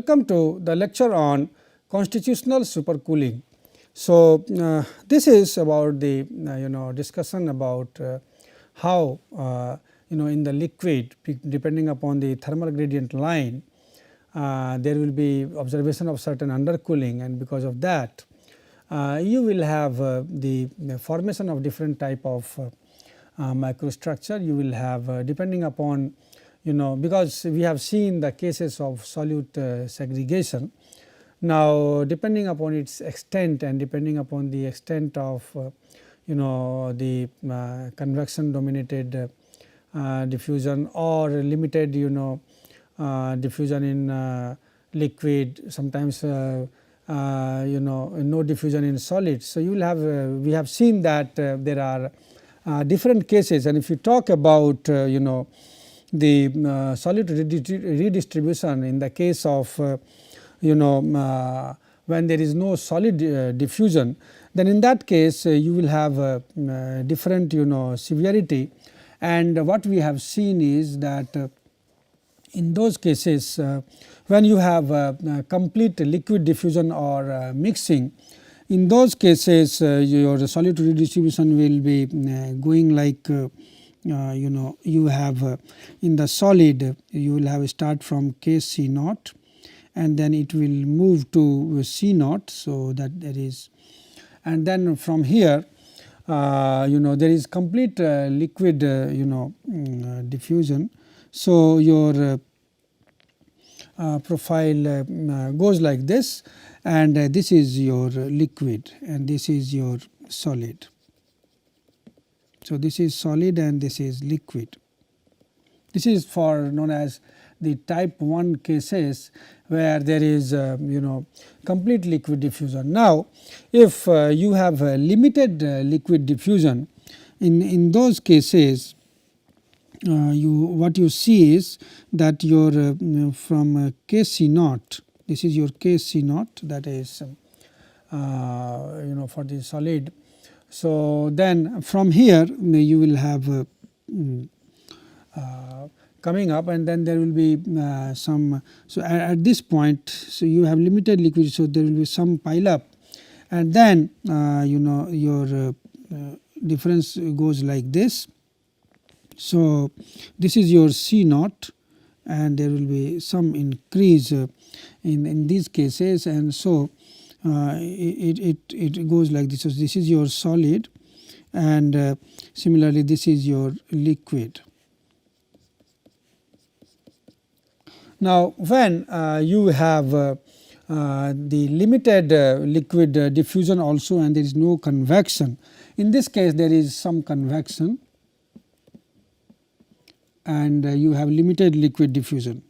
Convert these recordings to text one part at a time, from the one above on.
welcome to the lecture on constitutional supercooling. So, this is about the discussion about how in the liquid, depending upon the thermal gradient line, there will be observation of certain undercooling, and because of that you will have the formation of different type of microstructure. You will have depending upon because we have seen the cases of solute segregation. Now, depending upon its extent and depending upon the extent of the convection dominated diffusion or limited diffusion in liquid, sometimes no diffusion in solid. So, you will have we have seen that there are different cases, and if you talk about the solute redistribution in the case of when there is no solid diffusion, then in that case you will have different severity, and what we have seen is that in those cases when you have complete liquid diffusion or mixing, in those cases your solute redistribution will be going like you have in the solid you will have start from Kc naught and then it will move to C naught. So, that there is, and then from here there is complete liquid diffusion. So, your profile goes like this, and this is your liquid and this is your solid. So, this is solid and this is liquid. This is for known as the type 1 cases where there is complete liquid diffusion. Now, if you have limited liquid diffusion, in those cases what you see is that your from Kc naught, this is your Kc naught, that is for the solid. So, then from here you will have coming up, and then there will be some. So, at this point, so you have limited liquid, so there will be some pile up, and then your difference goes like this. So, this is your C naught, and there will be some increase in these cases, and so it goes like this. So, this is your solid, and similarly this is your liquid. Now, when you have the limited liquid diffusion also and there is no convection, in this case there is some convection and you have limited liquid diffusion.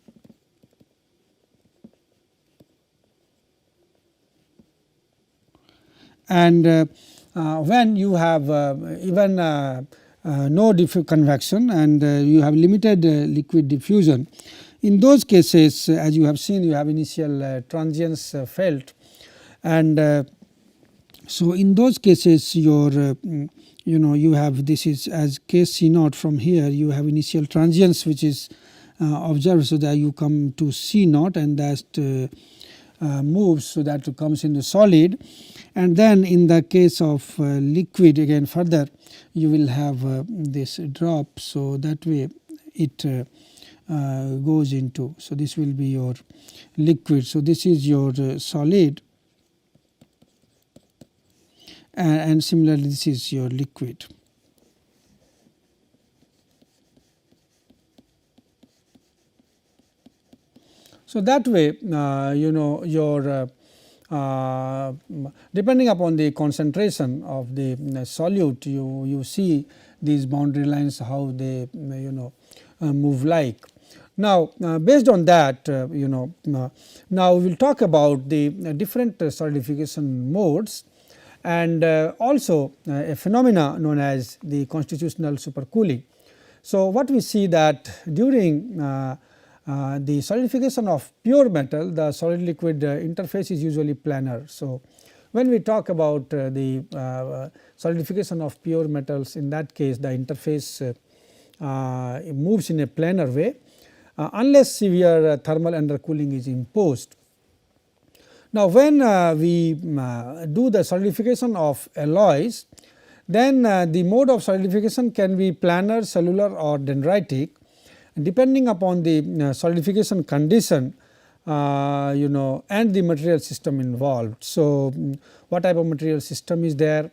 And when you have even no convection and you have limited liquid diffusion, in those cases as you have seen you have initial transients felt, and so in those cases your you have this is as Kc naught. From here you have initial transients which is observed, so that you come to C naught and that moves, so that comes in the solid, and then in the case of liquid again further you will have this drop. So, that way it goes into, so this will be your liquid. So, this is your solid, and similarly this is your liquid. So, that way your depending upon the concentration of the solute, you see these boundary lines how they move like. Now, based on that now we will talk about the different solidification modes, and also a phenomena known as the constitutional supercooling. So, what we see that during the solidification of pure metal, the solid liquid interface is usually planar. So, when we talk about the solidification of pure metals, in that case the interface moves in a planar way unless severe thermal undercooling is imposed. Now, when we do the solidification of alloys, then the mode of solidification can be planar, cellular or dendritic, depending upon the solidification condition and the material system involved. So, what type of material system is there,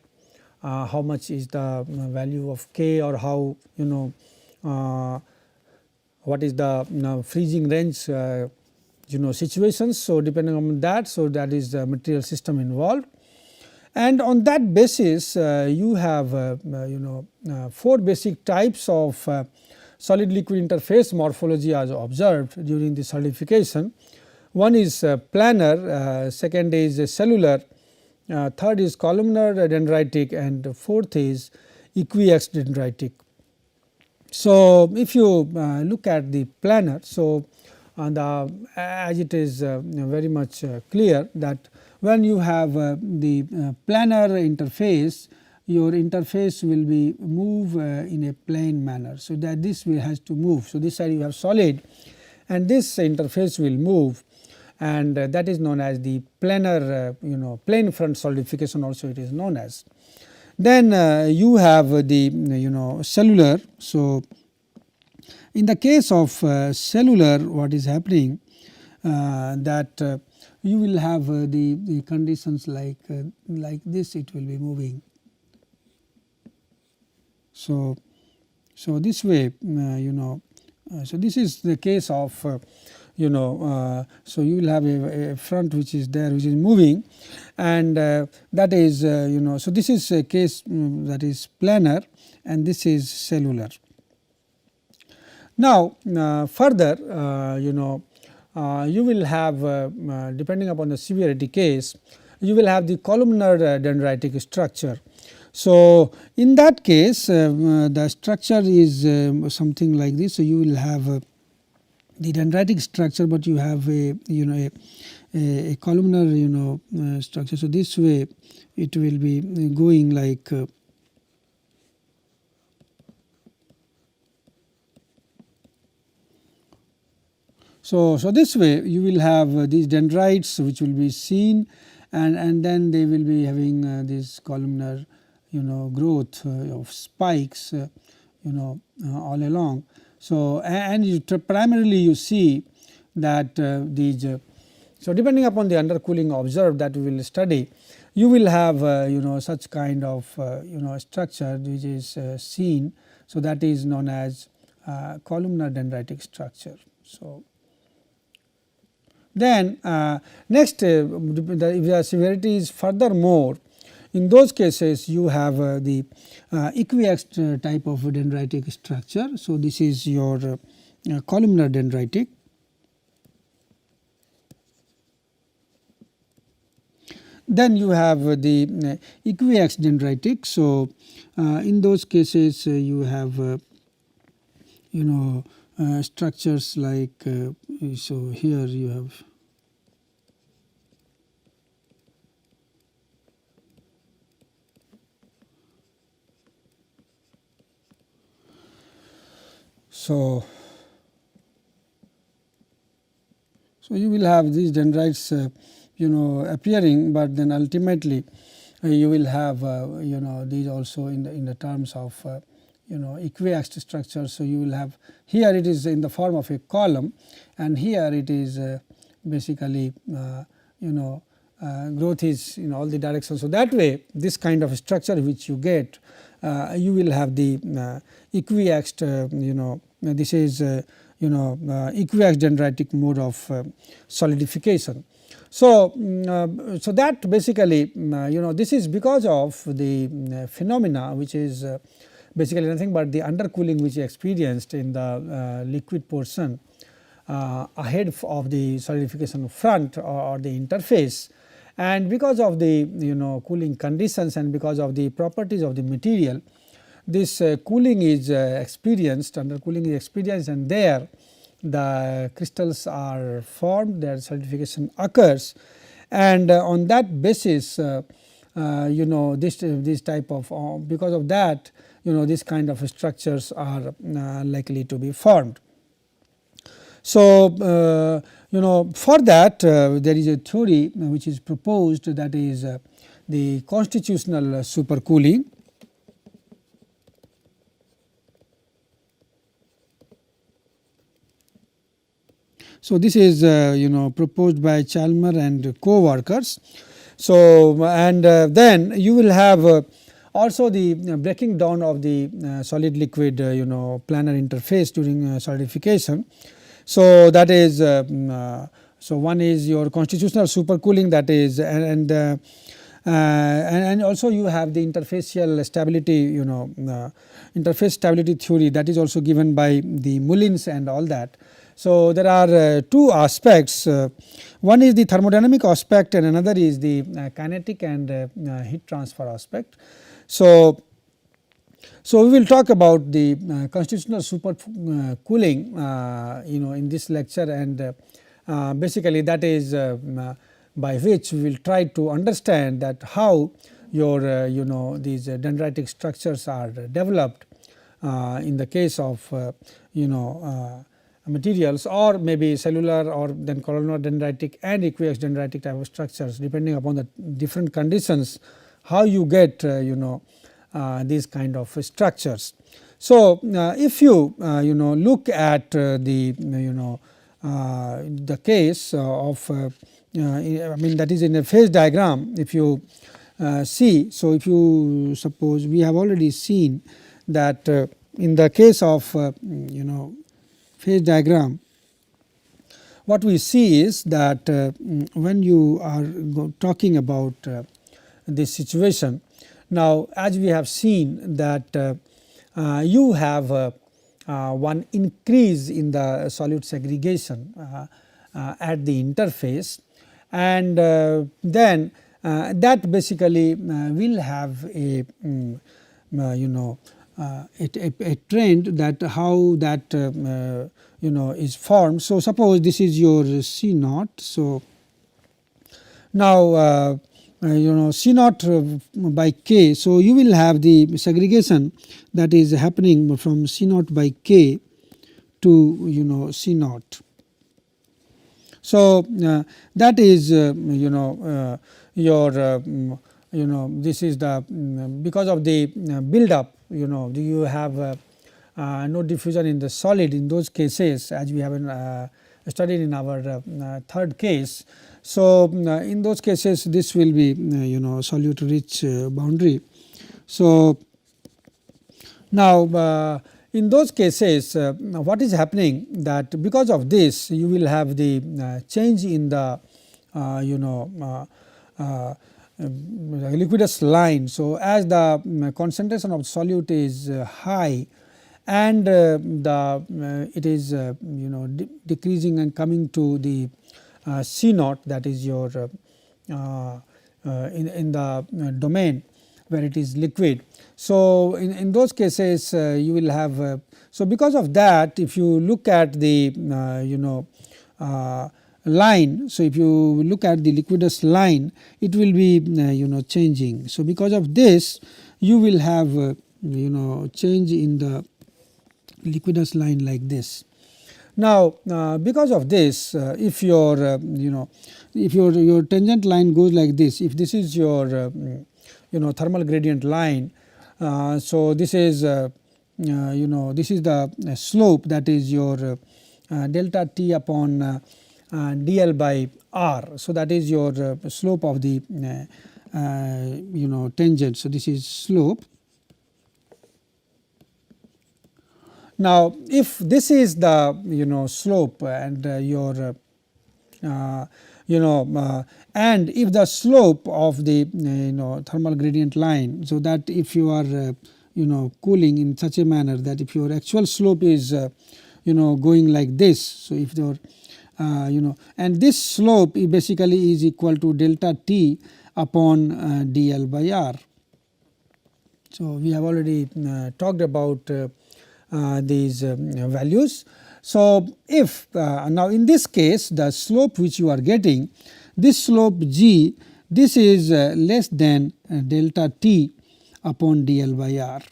how much is the value of K, or how what is the freezing range situations. So, depending on that, so that is the material system involved, and on that basis you have 4 basic types of solid liquid interface morphology as observed during the solidification. One is planar, second is cellular, third is columnar dendritic, and fourth is equiaxed dendritic. So, if you look at the planar, so as it is very much clear that when you have the planar interface, your interface will be move in a plane manner. So, that this will has to move. So, this side you have solid and this interface will move, and that is known as the planar plane front solidification also it is known as. Then you have the cellular. So, in the case of cellular, what is happening that you will have the conditions like this, it will be moving. So, this way so this is the case of so you will have a front which is there which is moving, and that is so this is a case that is planar and this is cellular. Now, further you will have depending upon the severity case, you will have the columnar dendritic structure. So, in that case the structure is something like this. So, you will have the dendritic structure, but you have a a columnar structure. So, this way it will be going like so this way you will have these dendrites which will be seen, and then they will be having this columnar growth of spikes all along. So, and you primarily you see that these so depending upon the undercooling observed that we will study, you will have such kind of structure which is seen. So, that is known as columnar dendritic structure. So, then next if the severity is furthermore, in those cases you have the equiaxed type of dendritic structure. So, this is your columnar dendritic. Then you have the equiaxed dendritic. So, in those cases you have structures like so here you have so you will have these dendrites appearing, but then ultimately you will have these also in the terms of equiaxed structure. So, you will have here it is in the form of a column, and here it is basically growth is in all the directions. So, that way this kind of structure which you get you will have the equiaxed this is equiaxed dendritic mode of solidification. So, so that basically this is because of the phenomena which is basically nothing but the undercooling which is experienced in the liquid portion ahead of the solidification front or the interface, and because of the cooling conditions and because of the properties of the material, this cooling is experienced, undercooling is experienced, and there the crystals are formed, their solidification occurs, and on that basis this type of because of that this kind of structures are likely to be formed. So, for that there is a theory which is proposed, that is the constitutional supercooling. So, this is proposed by Chalmers and co-workers. So, and then you will have also the breaking down of the solid liquid planar interface during solidification. So, that is so one is your constitutional supercooling, that is, and also you have the interfacial stability, interface stability theory, that is also given by the Mullins and all that. So, there are two aspects, one is the thermodynamic aspect and another is the kinetic and heat transfer aspect. So, we will talk about the constitutional supercooling in this lecture, and basically that is by which we will try to understand that how your these dendritic structures are developed in the case of materials, or maybe cellular, or then columnar dendritic and aqueous dendritic type of structures, depending upon the different conditions, how you get these kind of structures. So, if you look at the case of I mean, that is in a phase diagram, if you see. So, if you suppose, we have already seen that in the case of phase diagram, what we see is that when you are talking about this situation, now as we have seen that you have one increase in the solute segregation at the interface, and then that basically will have a a trend, that how that is formed. So, suppose this is your C naught. So, now C naught by K. So, you will have the segregation that is happening from C naught by K to C naught. So, that is your this is the because of the build up, you have no diffusion in the solid in those cases, as we have studied in our third case. So, in those cases this will be solute rich boundary. So, now in those cases what is happening, that because of this you will have the change in the liquidus line. So, as the concentration of solute is high and it is decreasing and coming to the C naught, that is your in the domain where it is liquid. So, in those cases you will have so because of that, if you look at the line. So, if you look at the liquidus line, it will be changing. So, because of this you will have change in the liquidus line like this. Now, because of this if your if your tangent line goes like this, if this is your thermal gradient line, so this is this is the slope, that is your delta T upon dl by r. So, that is your slope of the tangent. So, this is slope. Now, if this is the slope and your and if the slope of the thermal gradient line, so that if you are cooling in such a manner that if your actual slope is going like this. So, if your and this slope basically is equal to delta T upon dl by r. So, we have already talked about these values. So, if now in this case the slope which you are getting, this slope g, this is less than delta T upon dl by r.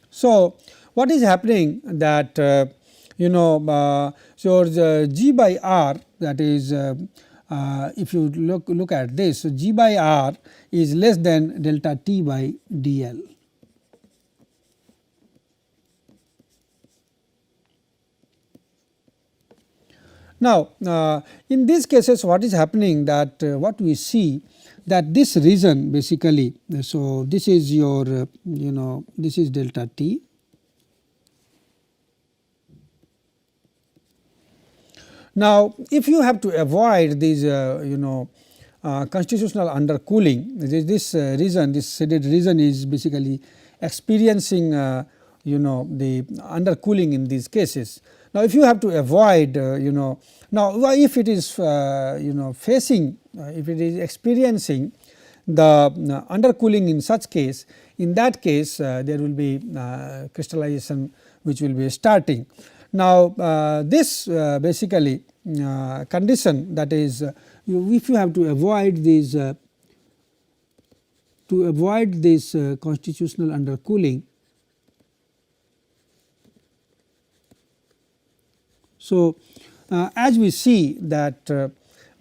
So, what is happening that so the G by R, that is if you look at this, so G by R is less than delta T by dl. Now, in these cases what is happening that what we see that this region basically, so this is your this is delta T. Now, if you have to avoid these constitutional undercooling, this region, this shaded region is basically experiencing the undercooling in these cases. Now, if you have to avoid now if it is facing if it is experiencing the undercooling in such case, in that case there will be crystallization which will be starting. Now, this basically condition, that is if you have to avoid these constitutional undercooling. So, as we see that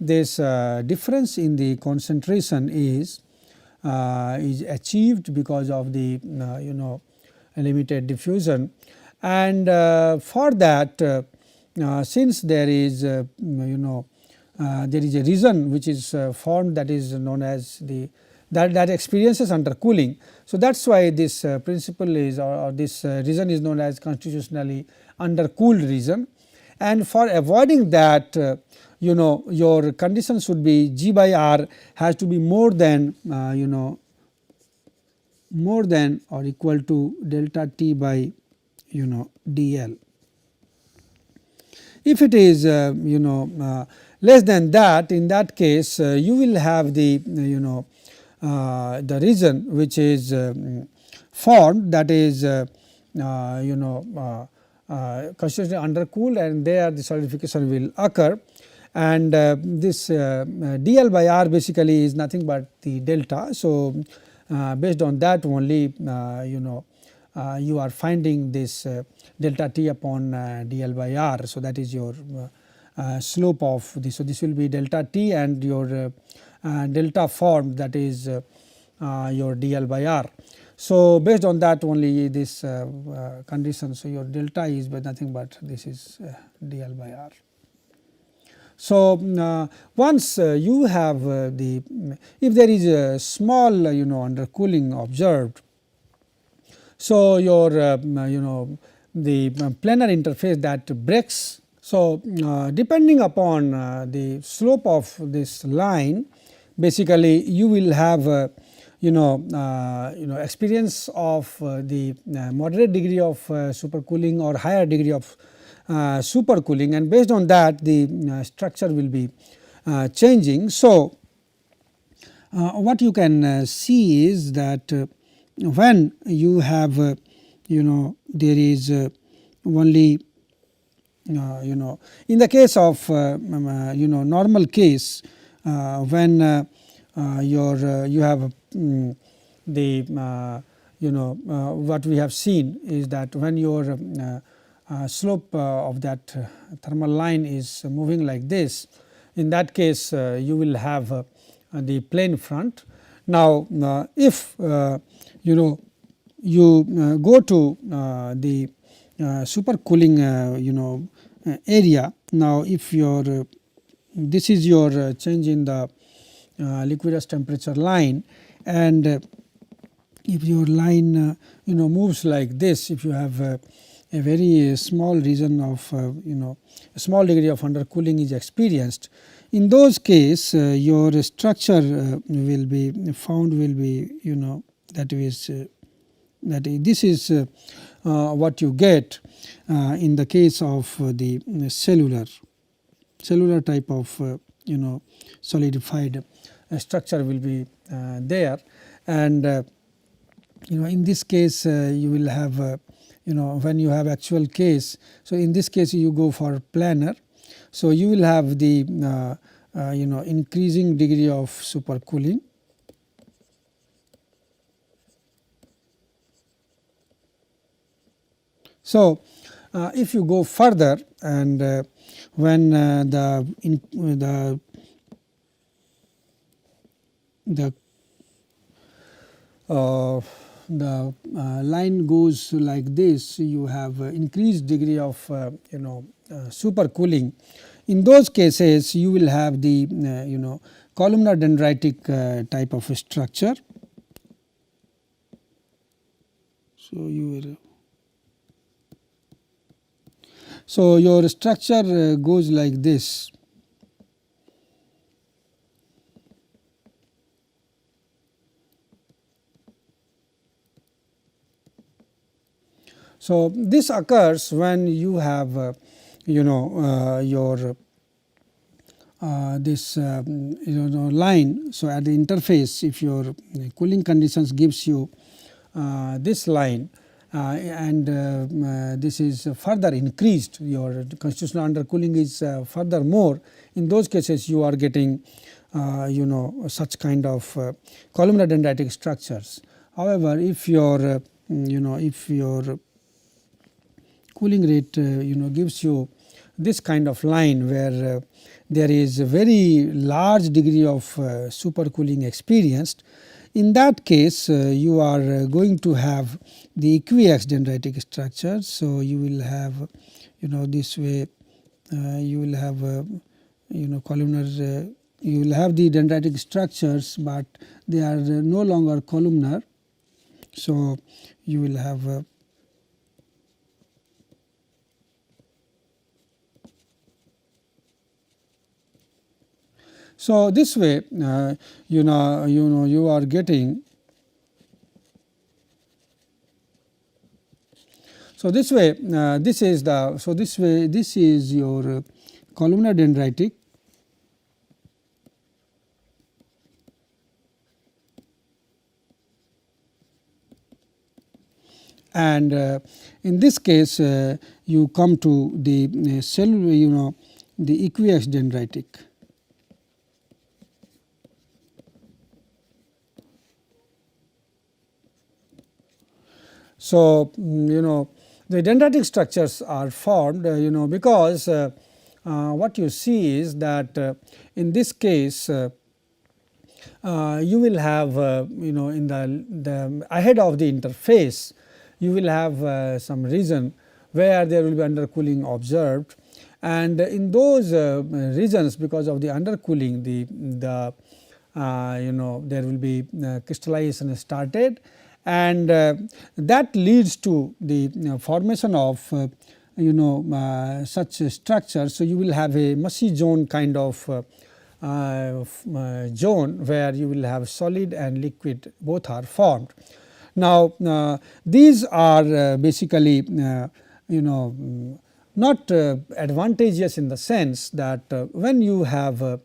this difference in the concentration is achieved because of the limited diffusion, and for that since there is there is a region which is formed, that is known as the that experiences undercooling. So, that is why this principle is or this region is known as constitutionally undercooled region, and for avoiding that your condition should be G by R has to be more than more than or equal to delta T by dl. If it is less than that, in that case you will have the the region which is formed, that is constitutionally undercooled, and there the solidification will occur, and this dl by R basically is nothing but the delta. So, based on that only you are finding this delta T upon dl by R. So, that is your slope of this. So, this will be delta T and your delta formed, that is your dl by R. So, based on that only this condition. So, your delta is but nothing but this is dl by R. So, once you have the if there is a small undercooling observed, so your the planar interface that breaks. So, depending upon the slope of this line, basically you will have experience of the moderate degree of supercooling or higher degree of supercooling, and based on that the structure will be changing. So, what you can see is that when you have there is only in the case of normal case, when you have the what we have seen is that when your slope of that thermal line is moving like this, in that case you will have the plane front. Now, if you go to the supercooling area. Now, if your this is your change in the liquidus temperature line, and if your line moves like this, if you have a very small region of a small degree of undercooling is experienced, in those case your structure will be found will be that is this is what you get in the case of the cellular type of solidified structure will be there, and in this case you will have when you have actual case. So, in this case you go for planar. So, you will have the increasing degree of supercooling. So, if you go further and when uh, the line goes like this, you have increased degree of supercooling. In those cases, you will have the columnar dendritic type of structure. So, your structure goes like this. So, this occurs when you have your this line. So, at the interface, if your cooling conditions gives you this line and this is further increased, your constitutional undercooling is furthermore, in those cases you are getting such kind of columnar dendritic structures. However, if your if your cooling rate gives you this kind of line where there is a very large degree of supercooling experienced, in that case you are going to have the equiax dendritic structure. So, you will have this way you will have columnar you will have the dendritic structures, but they are no longer columnar. So, you will have so this way you are getting. So, this way this is the this is your columnar dendritic, and in this case you come to the cell the equiax dendritic. So, the dendritic structures are formed because what you see is that in this case you will have in the ahead of the interface you will have some region where there will be undercooling observed, and in those regions, because of the undercooling, there will be crystallization started, and that leads to the formation of such structures. So, you will have a mushy zone kind of zone where you will have solid and liquid both are formed. Now, these are basically not advantageous in the sense that when you have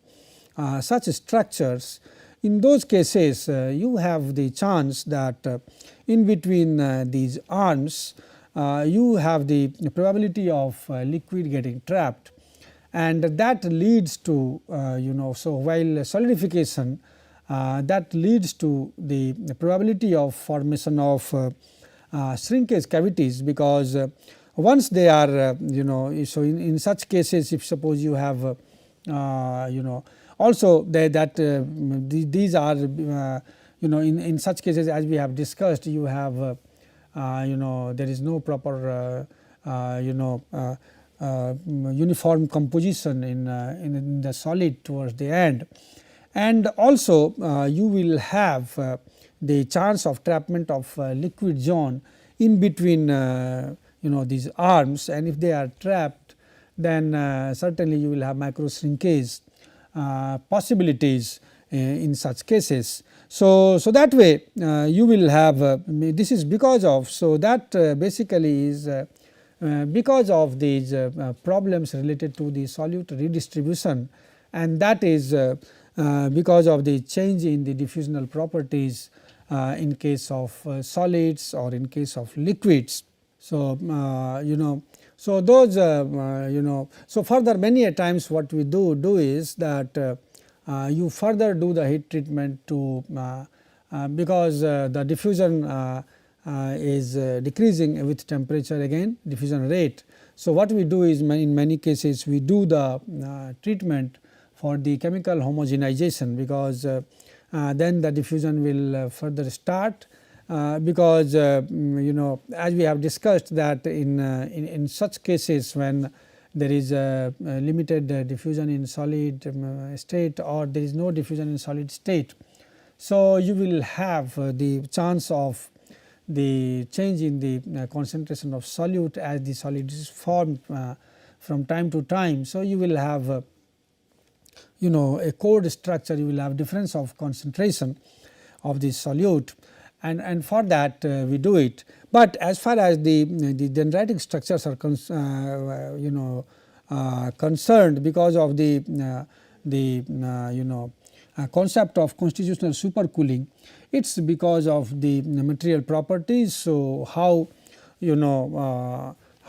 such structures, in those cases you have the chance that in between these arms you have the probability of liquid getting trapped, and that leads to so while solidification that leads to the probability of formation of shrinkage cavities, because once they are so in such cases, if suppose you have also these are in such cases, as we have discussed, you have there is no proper uniform composition in the solid towards the end, and also you will have the chance of trapment of liquid zone in between these arms, and if they are trapped, then certainly you will have micro shrinkage possibilities in such cases. So that way you will have this is because of, so that basically is because of these problems related to the solute redistribution, and that is because of the change in the diffusional properties in case of solids or in case of liquids. So so those so further many a times what we do is that you further do the heat treatment to because the diffusion is decreasing with temperature, again diffusion rate. So, what we do is in many cases we do the treatment for the chemical homogenization, because then the diffusion will further start, because as we have discussed that in such cases when there is a limited diffusion in solid state, or there is no diffusion in solid state. So, you will have the chance of the change in the concentration of solute as the solid is formed from time to time. So, you will have a core structure, you will have difference of concentration of the solute, and for that we do it. But as far as the dendritic structures are concerned, because of the concept of constitutional supercooling, it is because of the material properties. So, how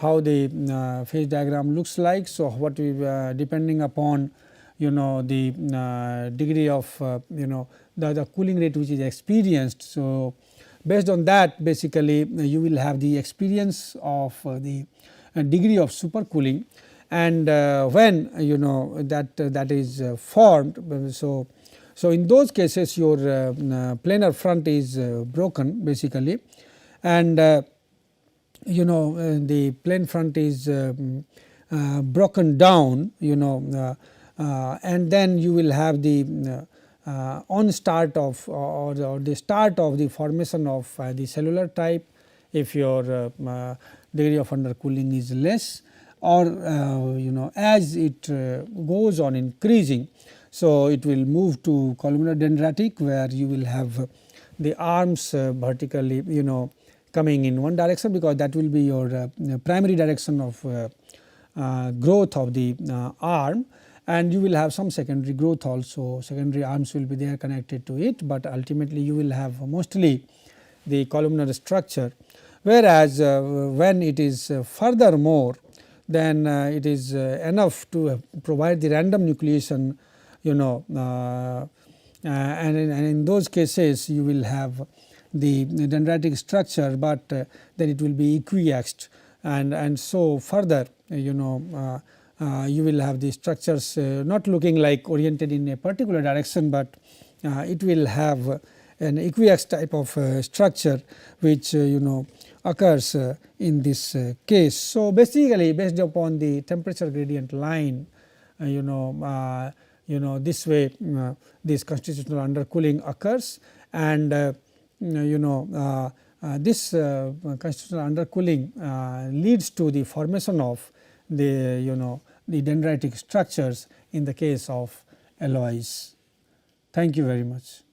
how the phase diagram looks like. So, what we depending upon the degree of the cooling rate which is experienced. So, based on that, basically you will have the experience of the degree of supercooling, and when that is formed. So, in those cases your planar front is broken basically, and the plane front is broken down, and then you will have the on start of or the start of the formation of the cellular type if your degree of undercooling is less, or as it goes on increasing. So, it will move to columnar dendritic, where you will have the arms vertically coming in one direction, because that will be your primary direction of growth of the arm, and you will have some secondary growth also. Secondary arms will be there connected to it, but ultimately you will have mostly the columnar structure. Whereas when it is furthermore, then it is enough to provide the random nucleation, and in those cases you will have the dendritic structure, but then it will be equiaxed, and so further you will have the structures not looking like oriented in a particular direction, but it will have an equiax type of structure which occurs in this case. So, basically based upon the temperature gradient line, this way this constitutional undercooling occurs, and this constitutional undercooling leads to the formation of the the dendritic structures in the case of alloys. Thank you very much.